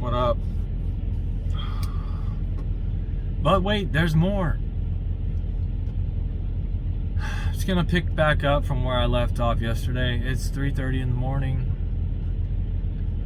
What up? But wait, there's more. Just gonna pick back up from where I left off yesterday. It's 3:30 in the morning.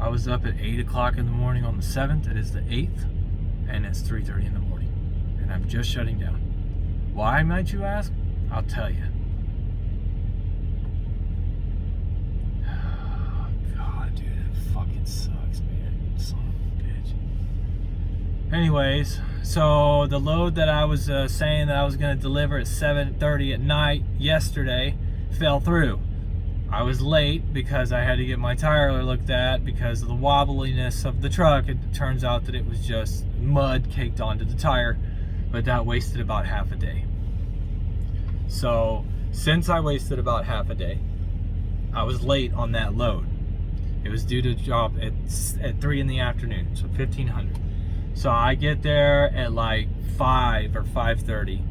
I was up at 8 o'clock in the morning on the 7th. It is the 8th, and it's 3:30 in the morning, and I'm just shutting down. Why, might you ask? I'll tell you. Oh, God, dude, it fucking sucks, man. Son of a bitch. Anyways, so the load that I was saying that I was going to deliver at 7:30 at night yesterday fell through. I was late because I had to get my tire looked at because of the wobbliness of the truck. It turns out that it was just mud caked onto the tire, but that wasted about half a day. So since I wasted about half a day, I was late on that load. It was due to drop at 3 in the afternoon, so 1500. So I get there at like 5 or 5:30,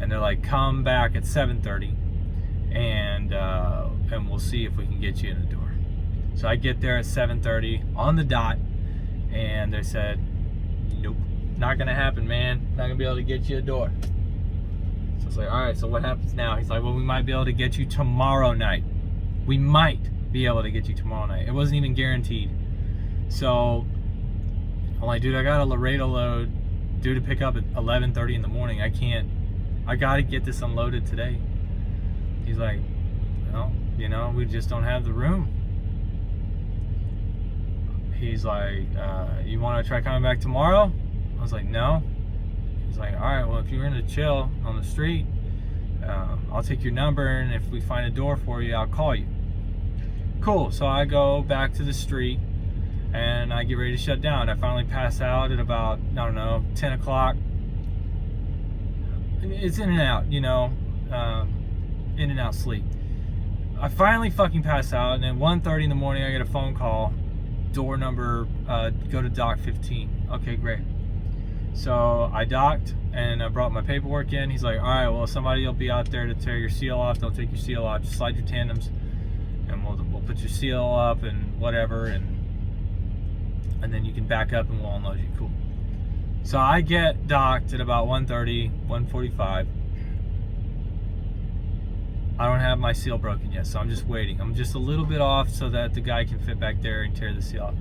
and they're like, come back at 7:30, and we'll see if we can get you in the door. So I get there at 7:30 on the dot, and they said, nope, not gonna happen, man. Not gonna be able to get you a door. So it's like, all right, so what happens now? He's like, well, we might be able to get you tomorrow night. We might be able to get you tomorrow night. It wasn't even guaranteed. So I'm like, dude, I got a Laredo load due to pick up at 11:30 in the morning. I gotta get this unloaded today. He's like, well, you know, we just don't have the room. He's like, you want to try coming back tomorrow? I was like, no. He's like, all right, well, if you're in to chill on the street, I'll take your number, and if we find a door for you, I'll call you. Cool. So I go back to the street, and I get ready to shut down. I finally pass out at about, I don't know, 10 o'clock. It's in and out, you know, in and out sleep. I finally fucking pass out, and at 1:30 in the morning, I get a phone call. Door number, go to dock 15. Okay, great. So I docked, and I brought my paperwork in. He's like, all right, well, somebody will be out there to tear your seal off. They'll take your seal off. Just slide your tandems, and we'll put your seal up and whatever, and then you can back up, and we'll unload you. Cool. So I get docked at about 1:30, 1:45. I don't have my seal broken yet, so I'm just waiting. I'm just a little bit off so that the guy can fit back there and tear the seal off.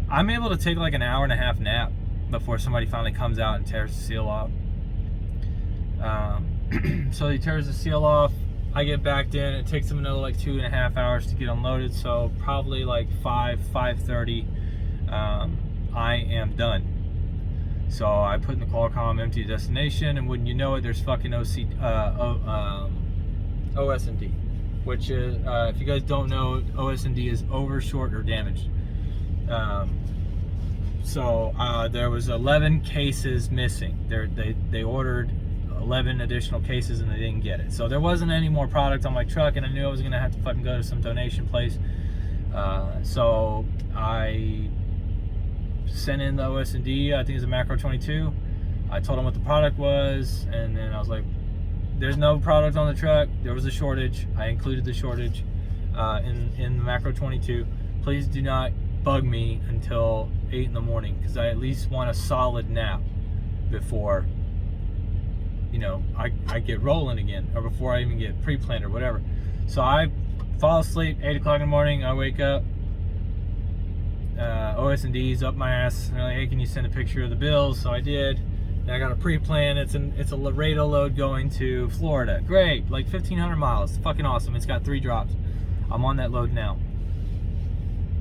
I'm able to take like an hour and a half nap before somebody finally comes out and tears the seal off. So he tears the seal off. I get backed in. It takes him another like 2.5 hours to get unloaded, so probably like 5:30. I am done. So I put in the Qualcomm empty destination, and wouldn't you know it, there's fucking OS&D, which is, if you guys don't know, OS&D is over, short, or damaged. So there was 11 cases missing. They ordered 11 additional cases, and they didn't get it. So there wasn't any more product on my truck, and I knew I was gonna have to fucking go to some donation place. So I sent in the OS&D, I think it's a Macro 22. I told them what the product was, and then I was like, there's no product on the truck. There was a shortage. I included the shortage in the Macro 22. Please do not bug me until 8 in the morning, because I at least want a solid nap before, you know, I get rolling again, or before I even get pre-planned or whatever. So I fall asleep, 8 o'clock in the morning. I wake up. OS&D's up my ass. They're like, hey, can you send a picture of the bills? So I did. And I got a pre-plan. It's a Laredo load going to Florida. Great, like 1,500 miles. Fucking awesome. It's got 3 drops. I'm on that load now.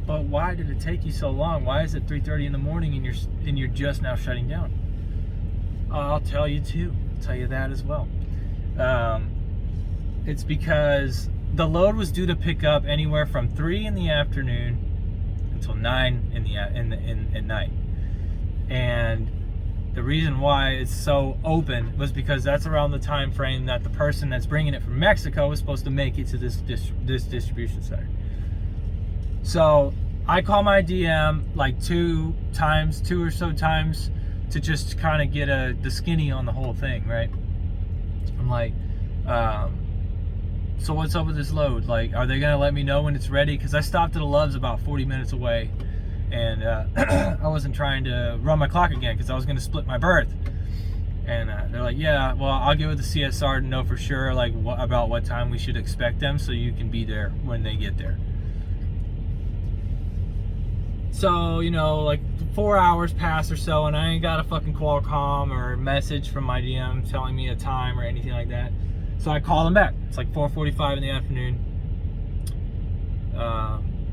But why did it take you so long? Why is it 3:30 in the morning and you're just now shutting down? I'll tell you too. I'll tell you that as well. It's because the load was due to pick up anywhere from 3 in the afternoon until 9 at night, and the reason why it's so open was because that's around the time frame that the person that's bringing it from Mexico was supposed to make it to this distribution center. So I call my DM like 2 or so times to just kind of get the skinny on the whole thing, right? I'm like, so what's up with this load? Like, are they gonna let me know when it's ready? Because I stopped at a Love's about 40 minutes away, and I wasn't trying to run my clock again because I was going to split my berth. And they're like, yeah, well, I'll get with the CSR to know for sure, like, about what time we should expect them so you can be there when they get there. So, you know, like 4 hours pass or so, and I ain't got a fucking Qualcomm or message from my DM telling me a time or anything like that. So I call them back. It's like 4:45 in the afternoon.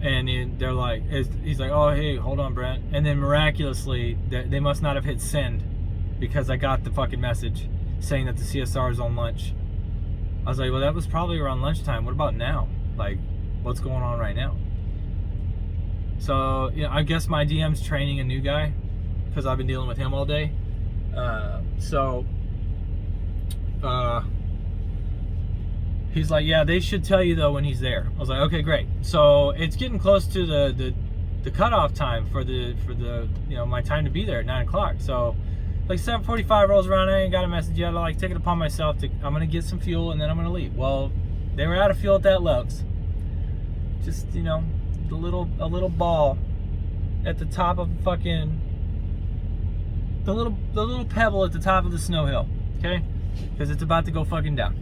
And they're like, he's like, oh, hey, hold on, Brent. And then miraculously, they must not have hit send because I got the fucking message saying that the CSR is on lunch. I was like, well, that was probably around lunchtime. What about now? Like, what's going on right now? So, I guess my DM's training a new guy because I've been dealing with him all day. He's like, yeah, they should tell you though when he's there. I was like, okay, great. So it's getting close to the cutoff time for the my time to be there at 9 o'clock. So like 7:45 rolls around, I ain't got a message yet. I like take it upon myself to I'm gonna get some fuel and then I'm gonna leave. Well, they were out of fuel at that Love's. Just a little ball at the top of fucking the little pebble at the top of the snow hill. Okay, because it's about to go fucking down.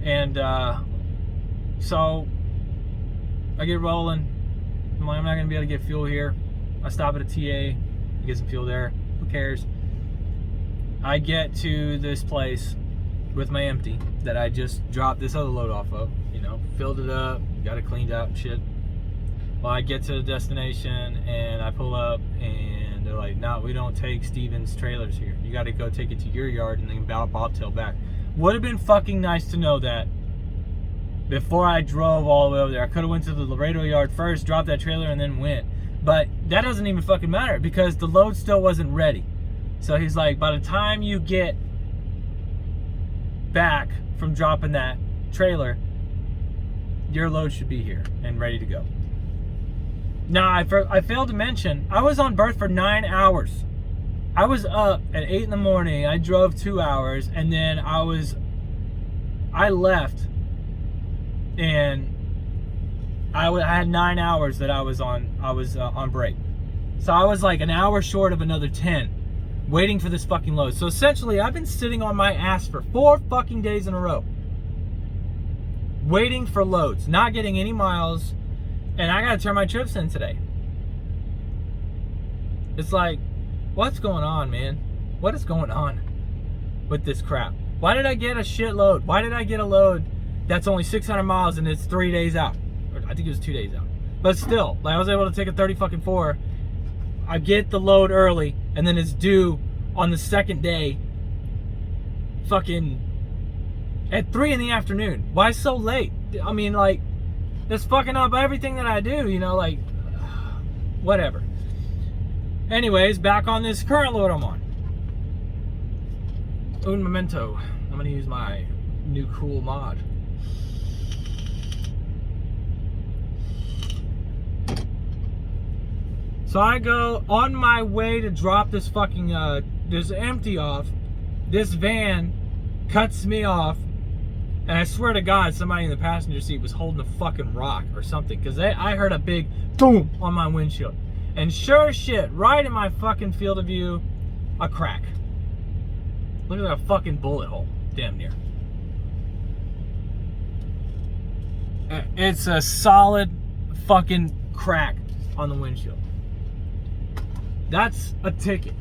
And so I get rolling. I'm like, I'm not gonna be able to get fuel here. I stop at a TA, get some fuel there. Who cares? I get to this place with my empty that I just dropped this other load off of. Filled it up, got it cleaned out and shit. Well, I get to the destination and I pull up and they're like, no, we don't take Steven's trailers here. You got to go take it to your yard and then bobtail back. Would have been fucking nice to know that before I drove all the way over there. I could have went to the Laredo yard first, dropped that trailer, and then went. But that doesn't even fucking matter because the load still wasn't ready. So he's like, by the time you get back from dropping that trailer, your load should be here and ready to go. Now, I failed to mention, I was on berth for 9 hours. I was up at 8 in the morning. I drove 2 hours, and then I left, and I had 9 hours that I was on break. So I was like an hour short of another 10, waiting for this fucking load. So essentially, I've been sitting on my ass for 4 fucking days in a row, waiting for loads, not getting any miles, and I gotta turn my trips in today. It's like, what's going on, man? What is going on with this crap? Why did I get a shitload? Why did I get a load that's only 600 miles and it's 3 days out? Or I think it was 2 days out. But still, like I was able to take a 30-4. I get the load early and then it's due on the second day fucking at 3 in the afternoon. Why so late? I mean, like, that's fucking up everything that I do, like, whatever. Anyways, back on this current load I'm on. Un momento. I'm gonna use my new cool mod. So I go on my way to drop this fucking, this empty off. This van cuts me off. And I swear to God, somebody in the passenger seat was holding a fucking rock or something. Because I heard a big boom on my windshield. And sure as shit, right in my fucking field of view, a crack. Look at that fucking bullet hole. Damn near. It's a solid fucking crack on the windshield. That's a ticket.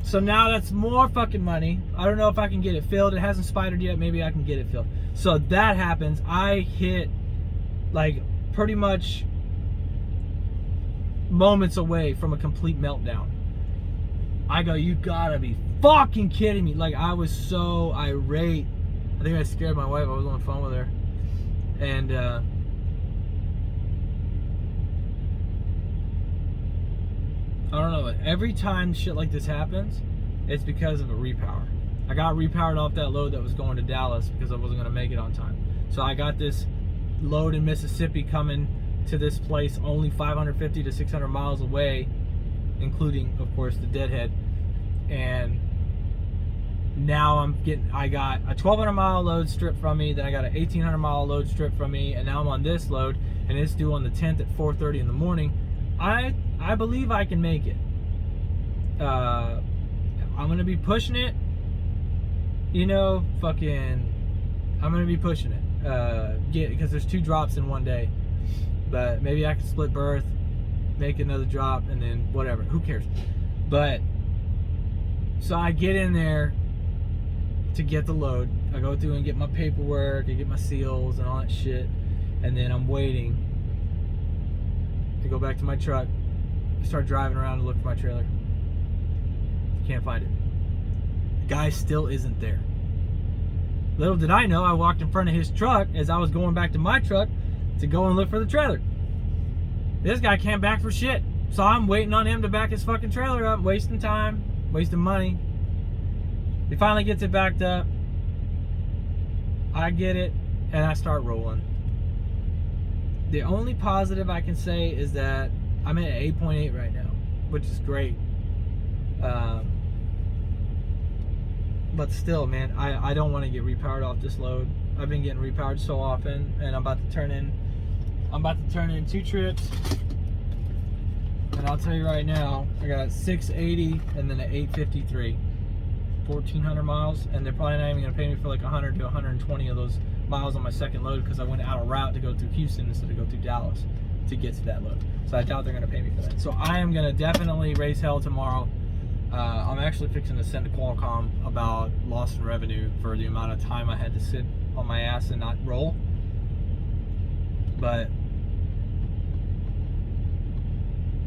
So now that's more fucking money. I don't know if I can get it filled. It hasn't spidered yet. Maybe I can get it filled. So that happens. I hit like pretty much moments away from a complete meltdown. I go, you gotta be fucking kidding me. Like, I was so irate. I think I scared my wife. I was on the phone with her. And I don't know, every time shit like this happens, it's because of a repower. I got repowered off that load that was going to Dallas because I wasn't gonna make it on time. So I got this load in Mississippi coming to this place only 550 to 600 miles away, including, of course, the deadhead. And now I got a 1,200 mile load stripped from me, then I got an 1,800 mile load stripped from me, and now I'm on this load, and it's due on the 10th at 4:30 in the morning. I believe I can make it. I'm gonna be pushing it. You know, I'm gonna be pushing it. Because there's 2 drops in one day. But maybe I can split berth, make another drop, and then whatever. Who cares? But so I get in there to get the load. I go through and get my paperwork, I get my seals and all that shit, and then I'm waiting. I go back to my truck, I start driving around to look for my trailer. Can't find it. The guy still isn't there. Little did I know, I walked in front of his truck as I was going back to my truck to go and look for the trailer. This guy can't back for shit. So I'm waiting on him to back his fucking trailer up, wasting time, wasting money. He finally gets it backed up. I get it, and I start rolling. The only positive I can say is that I'm at 8.8 right now, which is great. But still, man, I don't want to get repowered off this load. I've been getting repowered so often, and I'm about to turn in 2 trips. And I'll tell you right now, I got 680 and then an 853. 1,400 miles, and they're probably not even going to pay me for like 100 to 120 of those miles on my second load because I went out of route to go through Houston instead of go through Dallas to get to that load. So I doubt they're going to pay me for that. So I am going to definitely raise hell tomorrow. I'm actually fixing to send a Qualcomm about loss in revenue for the amount of time I had to sit on my ass and not roll. But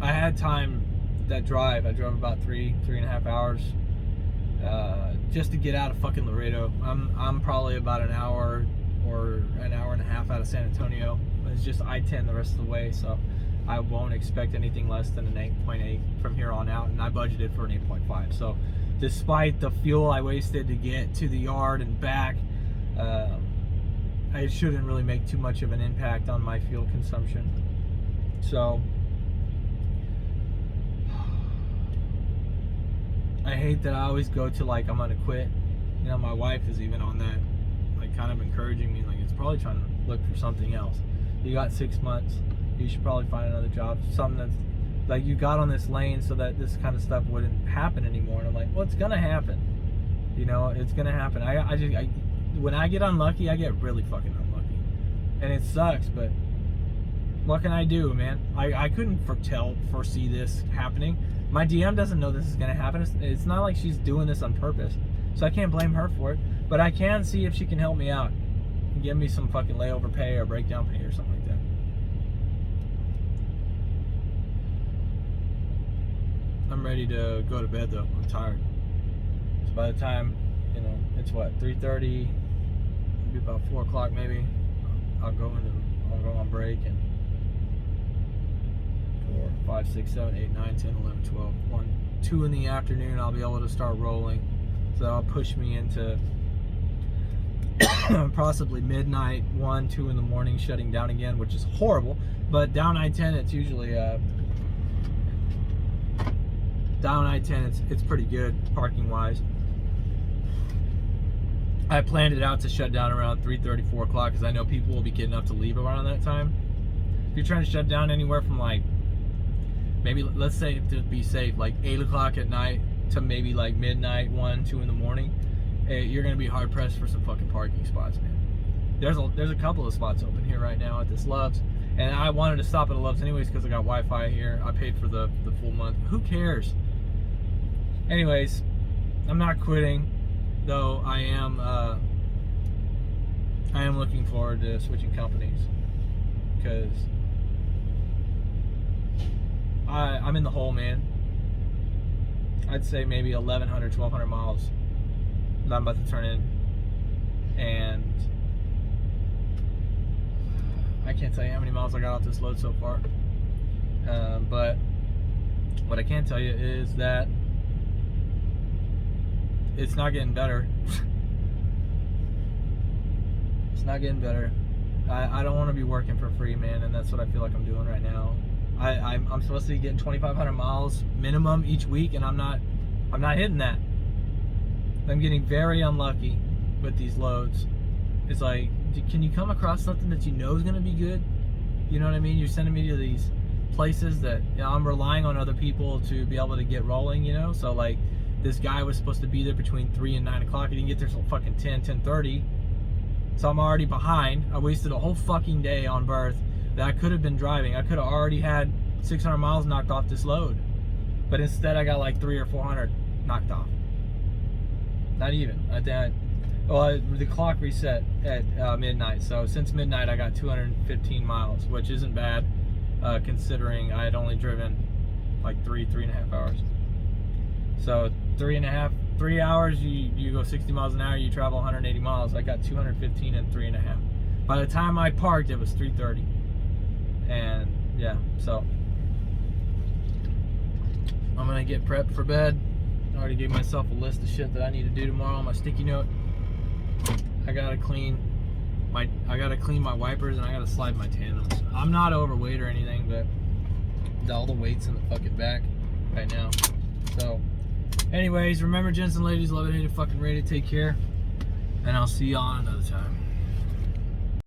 I had time that drive. I drove about 3.5 hours just to get out of fucking Laredo. I'm probably about an hour or an hour and a half out of San Antonio. It's just I-10 the rest of the way, so I won't expect anything less than an 8.8 from here on out, and I budgeted for an 8.5. So despite the fuel I wasted to get to the yard and back, it shouldn't really make too much of an impact on my fuel consumption. So I hate that I always go to like I'm gonna quit. You know, my wife is even on that, like kind of encouraging me, like it's probably trying to look for something else. You got 6 months, you should probably find another job, something that's like you got on this lane so that this kind of stuff wouldn't happen anymore. And I'm like, well, it's gonna happen. You know, it's gonna happen. When I get unlucky, I get really fucking unlucky, and it sucks. But what can I do, man? I couldn't foresee this happening. My DM doesn't know this is gonna happen. It's not like she's doing this on purpose, so I can't blame her for it. But I can see if she can help me out and give me some fucking layover pay or breakdown pay or something like that. I'm ready to go to bed though. I'm tired. So by the time, you know, it's what, 3:30, maybe about 4 o'clock maybe, I'll go on break, and 4, 5, 6, 7, 8, 9, 10, 11, 12, 1, 2 in the afternoon I'll be able to start rolling. So that'll push me into possibly midnight, 1, 2 in the morning, shutting down again, which is horrible. But down I-10, it's usually down I-10, it's pretty good parking wise. I planned it out to shut down around 3:30, 4 o'clock because I know people will be getting up to leave around that time. If you're trying to shut down anywhere from like, maybe let's say to be safe, like 8 o'clock at night to maybe like midnight, 1, 2 in the morning, you're gonna be hard pressed for some fucking parking spots, man. There's a couple of spots open here right now at this Love's, and I wanted to stop at a Love's anyways because I got Wi-Fi here. I paid for the full month. Who cares? Anyways, I'm not quitting, though. I am looking forward to switching companies because I'm in the hole, man. I'd say maybe 1,100, 1,200 miles that I'm about to turn in, and I can't tell you how many miles I got off this load so far. But what I can tell you is that it's not getting better. It's not getting better. I don't want to be working for free, man, and that's what I feel like I'm doing right now. I'm supposed to be getting 2,500 miles minimum each week, and I'm not hitting that. I'm getting very unlucky with these loads. It's like, can you come across something that you know is going to be good? You know what I mean? You're sending me to these places that, you know, I'm relying on other people to be able to get rolling, you know. So like this guy was supposed to be there between 3 and 9 o'clock. He didn't get there till fucking 10:30. So I'm already behind. I wasted a whole fucking day on berth that I could have been driving. I could have already had 600 miles knocked off this load, but instead I got like 300 or 400 knocked off. Not even at that. Well, the clock reset at midnight, so since midnight I got 215 miles, which isn't bad considering I had only driven like 3.5 hours. So 3 hours, you go 60 miles an hour, you travel 180 miles. I got 215 in 3.5. By the time I parked, it was 3:30. And yeah, so I'm gonna get prepped for bed. I already gave myself a list of shit that I need to do tomorrow on my sticky note. I gotta clean my wipers, and I gotta slide my tandems. I'm not overweight or anything, but all the weight's in the fucking back right now. So anyways, remember, gents and ladies, love it, hate it, fucking rate it, take care, and I'll see y'all another time.